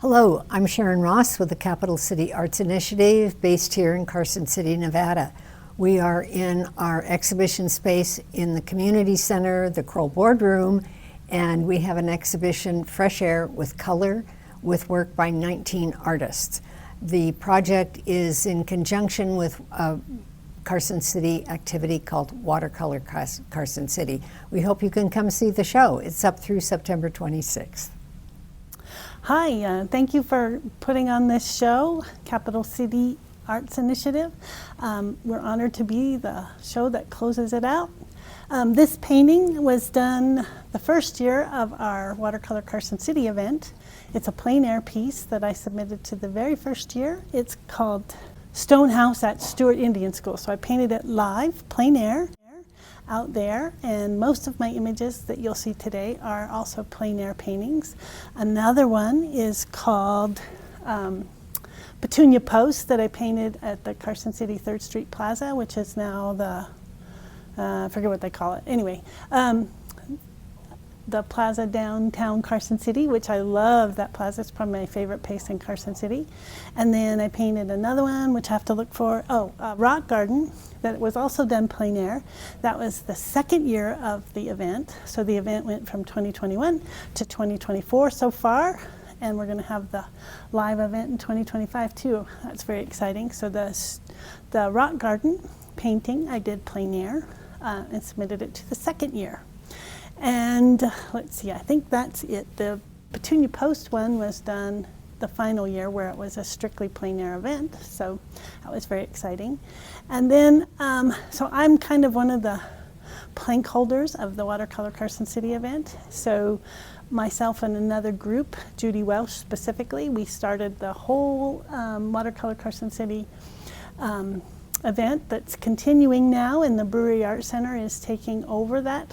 Hello, I'm Sharon Ross with the Capital City Arts Initiative based here in Carson City, Nevada. We are in our exhibition space in the community center, the Crowell Board Room, and we have an exhibition, Fresh Air with Color, with work by 19 artists. The project is in conjunction with a Carson City activity called Watercolor Carson City. We hope you can come see the show. It's up through September 26th. Hi, thank you for putting on this show, Capital City Arts Initiative. We're honored to be the show that closes it out. This painting was done the first year of our Watercolor Carson City event. It's a plein air piece that I submitted to the very first year. It's called Stone House at Stewart Indian School. So I painted it live, plein air, out there, and most of my images that you'll see today are also plein air paintings. Another one is called Petunia Post that I painted at the Carson City 3rd Street Plaza, which is now the, I forget what they call it. Anyway, the plaza downtown Carson City, which I love that plaza. It's probably my favorite place in Carson City. And then I painted another one, which I have to look for, Rock Garden, that was also done plein air. That was the second year of the event. So the event went from 2021 to 2024 so far, and we're gonna have the live event in 2025 too. That's very exciting. So the Rock Garden painting, I did plein air and submitted it to the second year. And let's see, I think that's it. The Petunia Post one was done the final year where it was a strictly plein air event, so that was very exciting. And then, so I'm kind of one of the plank holders of the Watercolor Carson City event. So myself and another group, Judy Welsh specifically, we started the whole Watercolor Carson City event that's continuing now, and the Brewery Art Center is taking over that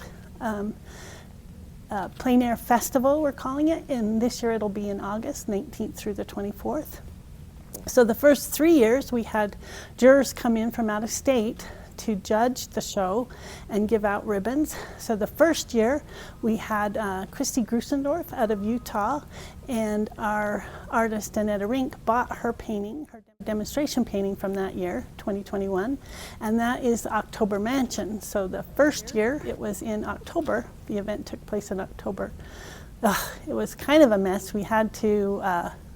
plein air festival, we're calling it, and this year it'll be in August 19th through the 24th. So the first 3 years we had jurors come in from out of state to judge the show and give out ribbons. So the first year we had Kristi Grussendorf out of Utah, and our artist Anette Rink bought her painting, her demonstration painting from that year, 2021, and that is the October Mansion. So the first year it was in October. The event took place in October. It was kind of a mess. We had to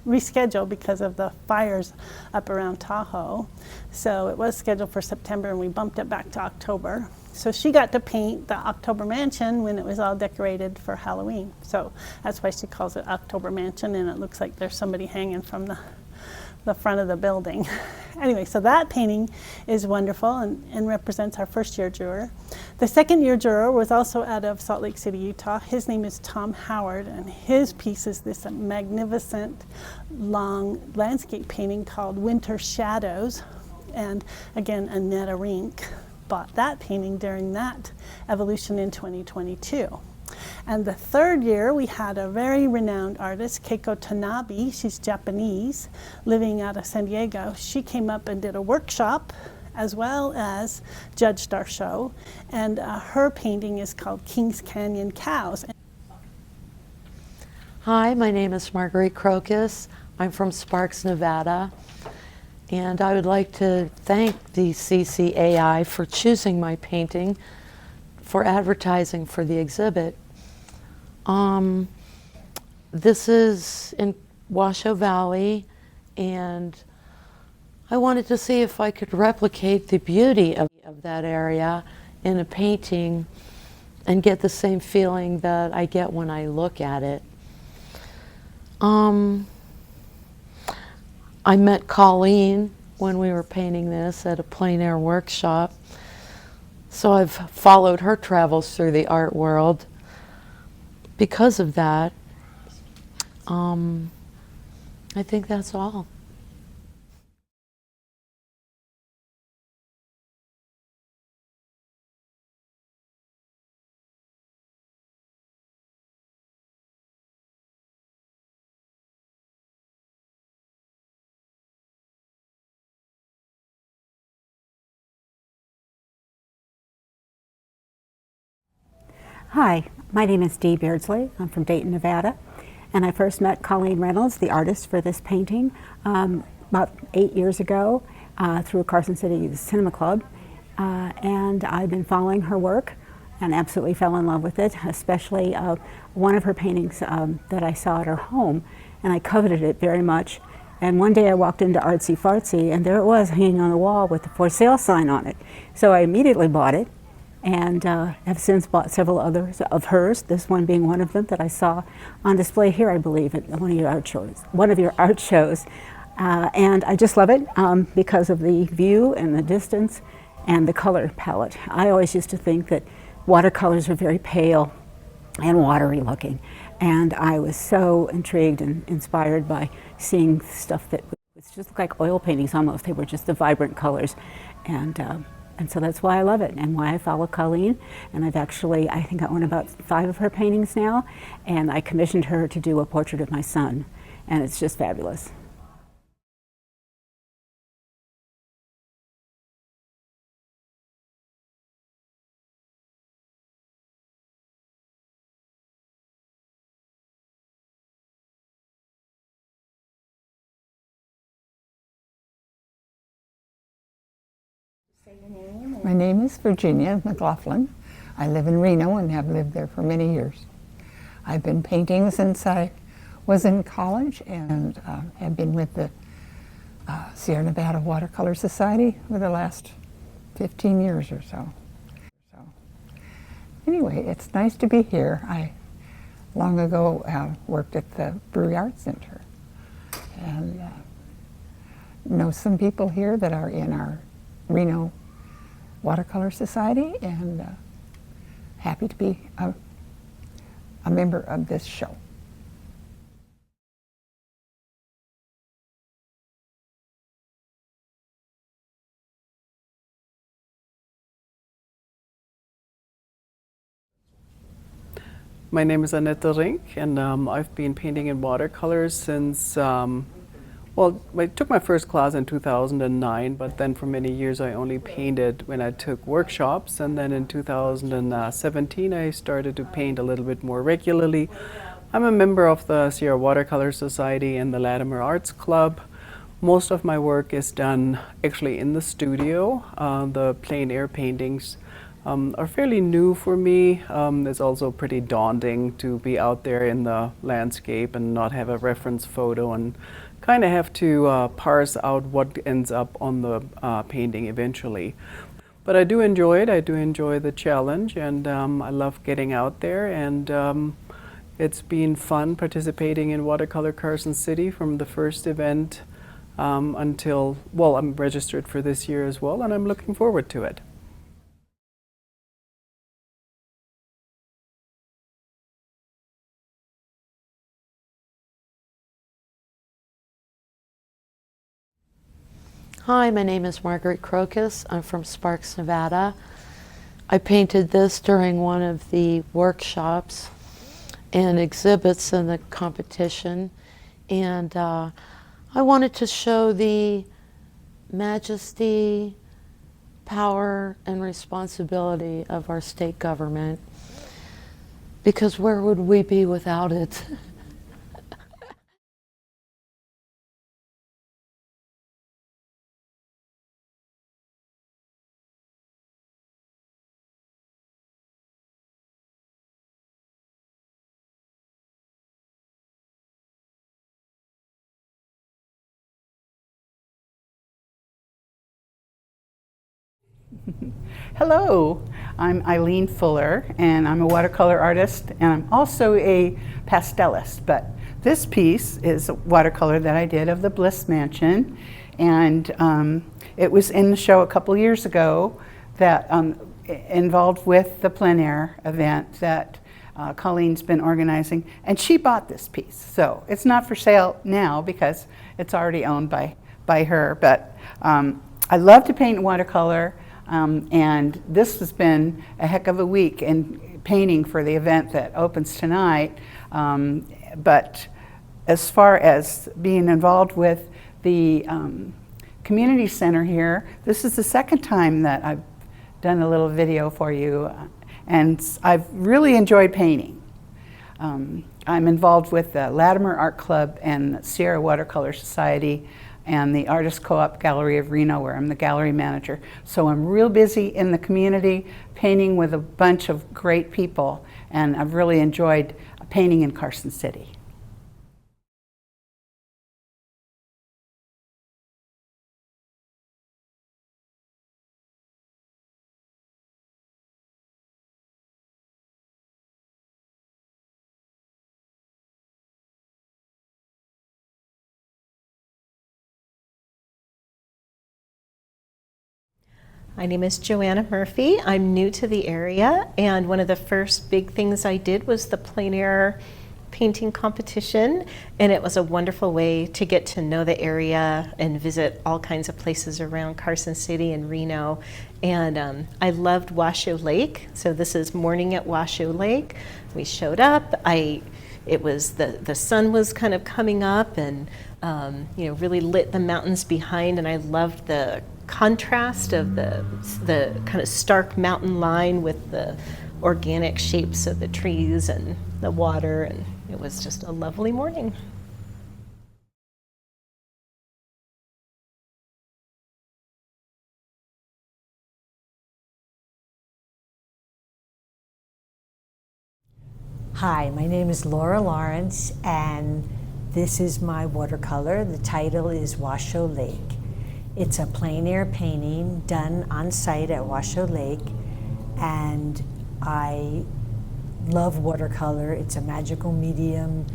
reschedule because of the fires up around Tahoe. So it was scheduled for September and we bumped it back to October. So she got to paint the October Mansion when it was all decorated for Halloween. So that's why she calls it October Mansion, and it looks like there's somebody hanging from the front of the building. Anyway, so that painting is wonderful and represents our first year juror. The second year juror was also out of Salt Lake City, Utah. His name is Tom Howard, and his piece is this magnificent long landscape painting called Winter Shadows. And again, Annetta Rink bought that painting during that evolution in 2022. And the third year, we had a very renowned artist, Keiko Tanabe. She's Japanese, living out of San Diego. She came up and did a workshop as well as judged our show. And her painting is called Kings Canyon Cows. Hi, my name is Marguerite Crokus. I'm from Sparks, Nevada. And I would like to thank the CCAI for choosing my painting for advertising for the exhibit. This is in Washoe Valley, and I wanted to see if I could replicate the beauty of that area in a painting and get the same feeling that I get when I look at it. I met Colleen when we were painting this at a plein air workshop. So I've followed her travels through the art world. Because of that, I think that's all. Hi, my name is Dee Beardsley. I'm from Dayton, Nevada, And I first met Colleen Reynolds, the artist for this painting, about 8 years ago through Carson City Cinema Club. And I've been following her work and absolutely fell in love with it, especially one of her paintings that I saw at her home, and I coveted it very much. And one day I walked into Artsy Fartsy, and there it was hanging on the wall with the for sale sign on it. So I immediately bought it, and have since bought several others of hers, this one being one of them that I saw on display here, I believe, at one of your art shows. And I just love it because of the view and the distance and the color palette. I always used to think that watercolors are very pale and watery looking, and I was so intrigued and inspired by seeing stuff that was just like oil paintings almost. They were just the vibrant colors, and so that's why I love it and why I follow Colleen. And I've actually, I think I own about 5 of her paintings now, and I commissioned her to do a portrait of my son, and it's just fabulous. My name is Virginia McLaughlin. I live in Reno and have lived there for many years. I've been painting since I was in college and have been with the Sierra Nevada Watercolor Society for the last 15 years or so. Anyway, it's nice to be here. I long ago worked at the Brewery Arts Center and know some people here that are in our Reno Watercolor Society, and happy to be a member of this show. My name is Anette Rink, and I've been painting in watercolors since well, I took my first class in 2009, but then for many years I only painted when I took workshops, and then in 2017 I started to paint a little bit more regularly. I'm a member of the Sierra Watercolor Society and the Latimer Arts Club. Most of my work is done actually in the studio. The plein air paintings are fairly new for me. It's also pretty daunting to be out there in the landscape and not have a reference photo and kind of have to parse out what ends up on the painting eventually. But I do enjoy it. I do enjoy the challenge, and I love getting out there, and it's been fun participating in Watercolor Carson City from the first event until, well, I'm registered for this year as well, and I'm looking forward to it. Hi, my name is Marguerite Crokus. I'm from Sparks, Nevada. I painted this during one of the workshops and exhibits in the competition, and I wanted to show the majesty, power, and responsibility of our state government, because where would we be without it? Hello, I'm Eileen Fuller, and I'm a watercolor artist, and I'm also a pastelist. But this piece is a watercolor that I did of the Bliss Mansion, and it was in the show a couple years ago that involved with the plein air event that Colleen's been organizing, and she bought this piece. So it's not for sale now because it's already owned by her, but I love to paint watercolor. And this has been a heck of a week in painting for the event that opens tonight. But as far as being involved with the community center here, this is the second time that I've done a little video for you, and I've really enjoyed painting. I'm involved with the Latimer Art Club and the Sierra Watercolor Society and the Artist Co-op Gallery of Reno, where I'm the gallery manager. So I'm real busy in the community, painting with a bunch of great people, and I've really enjoyed painting in Carson City. My name is Joanna Murphy. I'm new to the area, and one of the first big things I did was the plein air painting competition, and it was a wonderful way to get to know the area and visit all kinds of places around Carson City and Reno. And I loved Washoe Lake, so this is morning at Washoe Lake. We showed up. It was the sun was kind of coming up, and really lit the mountains behind, and I loved the contrast of the kind of stark mountain line with the organic shapes of the trees and the water, and it was just a lovely morning. Hi, my name is Laura Lawrence, and this is my watercolor. The title is Washoe Lake. It's a plein air painting done on site at Washoe Lake, and I love watercolor. It's a magical medium.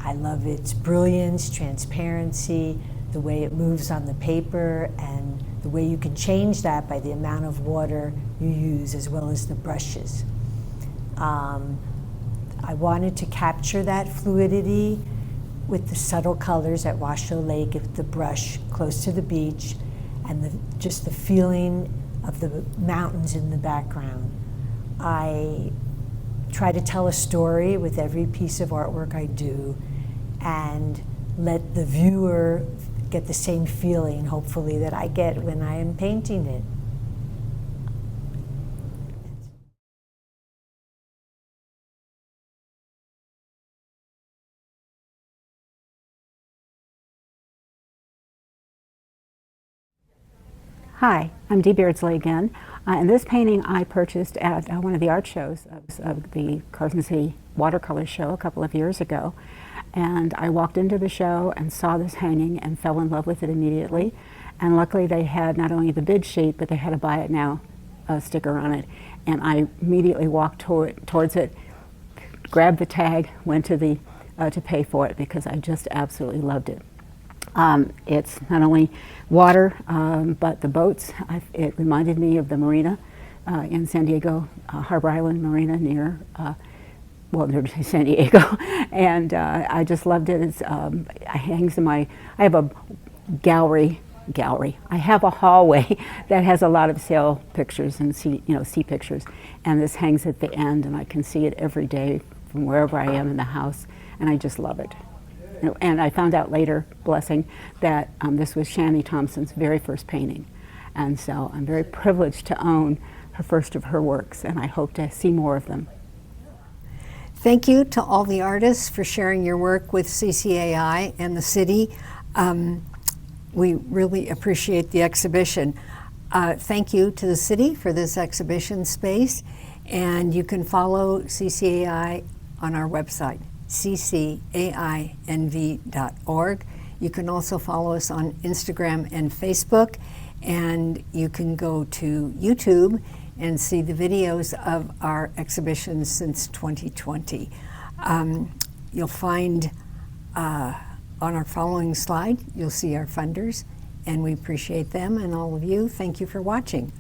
I love its brilliance, transparency, the way it moves on the paper, and the way you can change that by the amount of water you use, as well as the brushes. I wanted to capture that fluidity with the subtle colors at Washoe Lake, with the brush close to the beach, and just the feeling of the mountains in the background. I try to tell a story with every piece of artwork I do, and let the viewer get the same feeling, hopefully, that I get when I am painting it. Hi, I'm Dee Beardsley again, and this painting I purchased at one of the art shows of the Carson City Watercolor Show a couple of years ago, and I walked into the show and saw this hanging and fell in love with it immediately, and luckily they had not only the bid sheet, but they had a buy it now sticker on it, and I immediately walked towards it, grabbed the tag, went to the to pay for it because I just absolutely loved it. It's not only water, but the boats. It reminded me of the marina in San Diego, Harbor Island Marina near San Diego, and I just loved it. It hangs in I have a gallery. I have a hallway that has a lot of sail pictures and sea pictures, and this hangs at the end, and I can see it every day from wherever I am in the house, and I just love it. And I found out later, blessing, that this was Shani Thompson's very first painting. And so I'm very privileged to own her first of her works, and I hope to see more of them. Thank you to all the artists for sharing your work with CCAI and the city. We really appreciate the exhibition. Thank you to the city for this exhibition space, and you can follow CCAI on our website, ccainv.org. You can also follow us on Instagram and Facebook, and you can go to YouTube and see the videos of our exhibitions since 2020. You'll find on our following slide, you'll see our funders, and we appreciate them, and all of you. Thank you for watching.